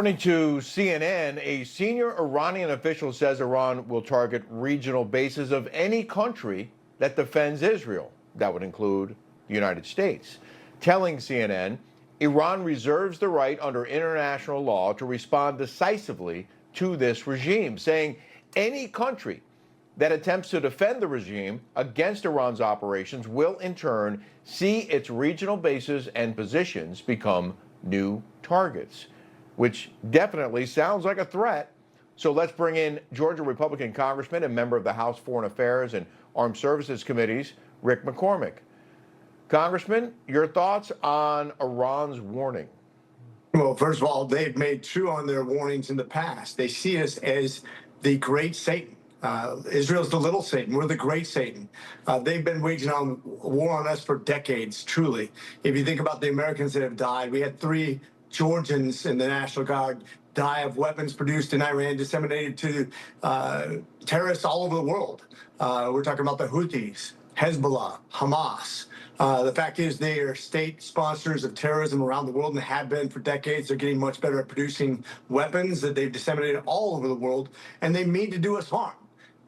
According to CNN, a senior Iranian official says Iran will target regional bases of any country that defends Israel. That would include the United States. Telling CNN, Iran reserves the right under international law to respond decisively to this regime, saying any country that attempts to defend the regime against Iran's operations will in turn see its regional bases and positions become new targets, which definitely sounds like a threat. So let's bring in Georgia Republican Congressman and member of the House Foreign Affairs and Armed Services Committees, Rick McCormick. Congressman, your thoughts on Iran's warning? Well, first of all, they've made true on their warnings in the past. They see us as the great Satan. Israel's the little Satan. We're the great Satan. They've been waging on war on us for decades, truly. If you think about the Americans that have died, we had 3 Georgians in the National Guard die of weapons produced in Iran, disseminated to terrorists all over the world. We're talking about the Houthis, Hezbollah, Hamas. The fact is they are state sponsors of terrorism around the world and have been for decades. They're getting much better at producing weapons that they've disseminated all over the world, and they mean to do us harm.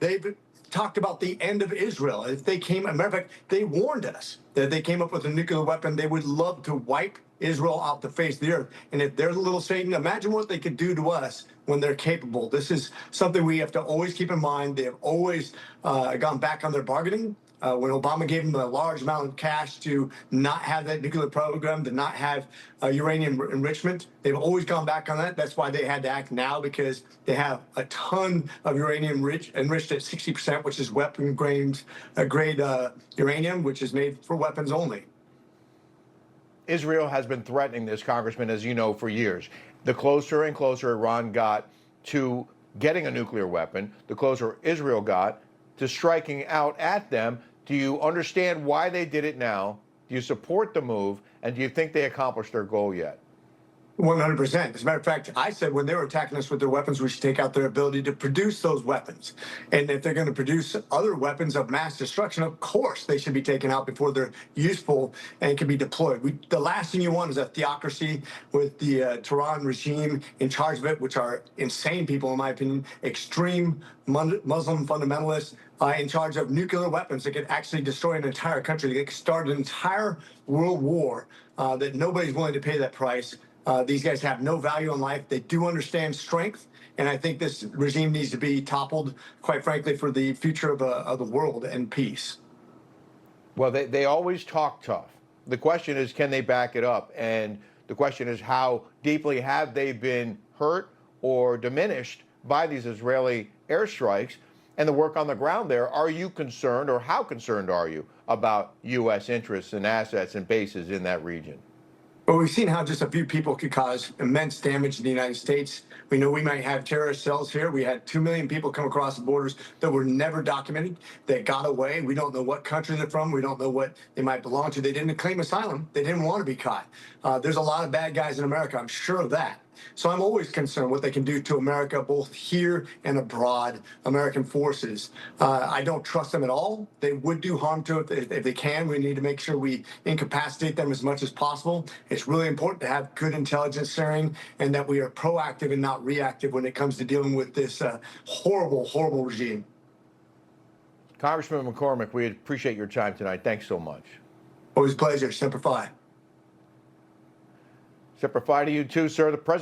They've talked about the end of Israel. If they came, as a matter of fact, they warned us that if they came up with a nuclear weapon, they would love to wipe Israel off the face of the earth. And if they're the little Satan, imagine what they could do to us when they're capable. This is something we have to always keep in mind. They have always gone back on their bargaining. When Obama gave them a large amount of cash to not have that nuclear program, to not have uranium enrichment, they've always gone back on that. That's why they had to act now, because they have a ton of uranium enriched at 60%, which is weapon grade uranium, which is made for weapons only. Israel has been threatening this, Congressman, as you know, for years. The closer and closer Iran got to getting a nuclear weapon, the closer Israel got to striking out at them. Do you understand why they did it now? Do you support the move? And do you think they accomplished their goal yet? 100%. As a matter of fact, I said when they were attacking us with their weapons, we should take out their ability to produce those weapons. And if they're going to produce other weapons of mass destruction, of course they should be taken out before they're useful and can be deployed. The last thing you want is a theocracy with the Tehran regime in charge of it, which are insane people, in my opinion, extreme Muslim fundamentalists in charge of nuclear weapons that could actually destroy an entire country. They could start an entire world war that nobody's willing to pay that price. These guys have no value in life. They do understand strength, and I think this regime needs to be toppled, quite frankly, for the future of the world and peace. Well, they always talk tough. The question is, can they back it up? And the question is, how deeply have they been hurt or diminished by these Israeli airstrikes and the work on the ground there? Are you concerned, or how concerned are you about U.S. interests and assets and bases in that region? Well, we've seen how just a few people could cause immense damage in the United States. We know we might have terrorist cells here. We had 2 million people come across the borders that were never documented, that got away. We don't know what country they're from. We don't know what they might belong to. They didn't claim asylum. They didn't want to be caught. There's a lot of bad guys in America. I'm sure of that. So I'm always concerned what they can do to America, both here and abroad, American forces. I don't trust them at all. They would do harm to it if they can. We need to make sure we incapacitate them as much as possible. It's really important to have good intelligence sharing and that we are proactive and not reactive when it comes to dealing with this horrible, horrible regime. Congressman McCormick, we appreciate your time tonight. Thanks so much. Always a pleasure. Semper Fi. Semper Fi to you too, sir. The president